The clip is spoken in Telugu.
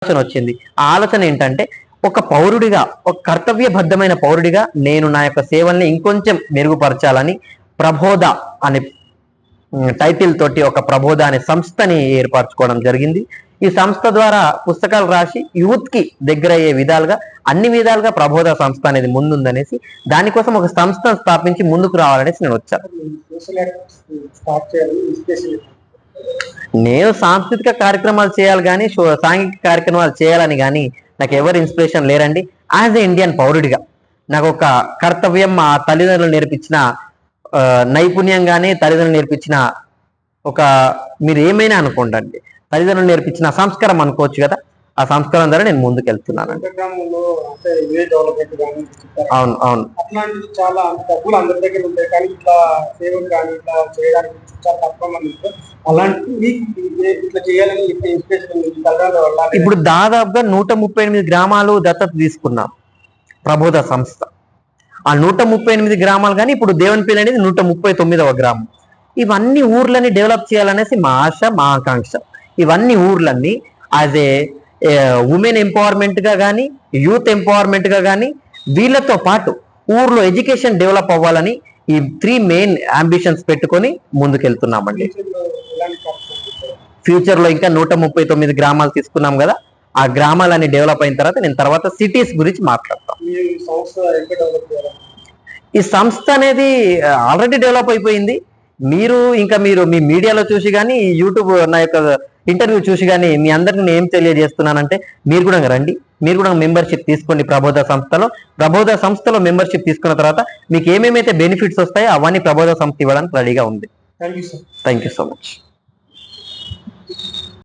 ఆలోచన వచ్చింది. ఆ ఆలోచన ఏంటంటే ఒక పౌరుడిగా, ఒక కర్తవ్యబద్ధమైన పౌరుడిగా నేను నా యొక్క సేవల్ని ఇంకొంచెం మెరుగుపరచాలని ప్రబోధ అనే టైటిల్ తోటి ఒక ప్రబోధ అనే సంస్థని ఏర్పరచుకోవడం జరిగింది. ఈ సంస్థ ద్వారా పుస్తకాలు రాసి యూత్ కి దగ్గర అయ్యే విధాలుగా అన్ని విధాలుగా ప్రబోధ సంస్థ అనేది ముందుందనేసి దానికోసం ఒక సంస్థను స్థాపించి ముందుకు రావాలనేసి నేను వచ్చాను. నేను సాంస్కృతిక కార్యక్రమాలు చేయాలి కానీ సాంఘిక కార్యక్రమాలు చేయాలని కానీ నాకు ఎవరు ఇన్స్పిరేషన్ లేరండి. యాజ్ ఏ ఇండియన్ పౌరుడిగా నాకు ఒక కర్తవ్యం మా తల్లిదండ్రులు నేర్పించిన నైపుణ్యం కానీ తల్లిదండ్రులు నేర్పించిన ఒక మీరు ఏమైనా అనుకోండి, తల్లిదండ్రులు నేర్పించిన సంస్కారం అనుకోవచ్చు కదా, ఆ సంస్కారం ద్వారా నేను ముందుకు వెళ్తున్నాను. అవును అవును చాలా డబ్బులు అందరి దగ్గర ఉంటాయి కానీ ఇట్లా సేవలు కానీ ఇట్లా చేయడానికి చాలా తక్కువ మంది. ఇప్పుడు దాదాపుగా 138 గ్రామాలు దత్తత తీసుకున్నాం ప్రబోధ సంస్థ. ఆ 138 గ్రామాలు కానీ ఇప్పుడు దేవునిపల్లి అనేది 139వ గ్రామం. ఇవన్నీ ఊర్లని డెవలప్ చేయాలనేసి మా ఆశ, మా ఆకాంక్ష. ఇవన్నీ ఊర్లన్నీ యాజ్ ఏ ఉమెన్ ఎంపవర్మెంట్ గా కానీ యూత్ ఎంపవర్మెంట్ గా కానీ వీళ్ళతో పాటు ఊర్లో ఎడ్యుకేషన్ డెవలప్ అవ్వాలని ఈ 3 మెయిన్ అంబిషన్స్ పెట్టుకొని ముందుకెళ్తున్నామండి. ఫ్యూచర్ లో ఇంకా 139 గ్రామాలు తీసుకున్నాం కదా, ఆ గ్రామాలన్నీ డెవలప్ అయిన తర్వాత నేను తర్వాత సిటీస్ గురించి మాట్లాడతాం. ఈ సంస్థ అనేది ఆల్రెడీ డెవలప్ అయిపోయింది. మీరు మీ మీడియాలో చూసి కానీ యూట్యూబ్ నా యొక్క ఇంటర్వ్యూ చూసి కానీ మీ అందరికి నేను ఏం తెలియజేస్తున్నానంటే మీరు కూడా రండి, మీరు కూడా మెంబర్షిప్ తీసుకోండి ప్రబోధ సంస్థలో. ప్రబోధ సంస్థలో మెంబర్షిప్ తీసుకున్న తర్వాత మీకు ఏమేమైతే బెనిఫిట్స్ వస్తాయో అవన్నీ ప్రబోధ సంస్థ ఇవ్వడానికి రెడీగా ఉంది. Thank you so much.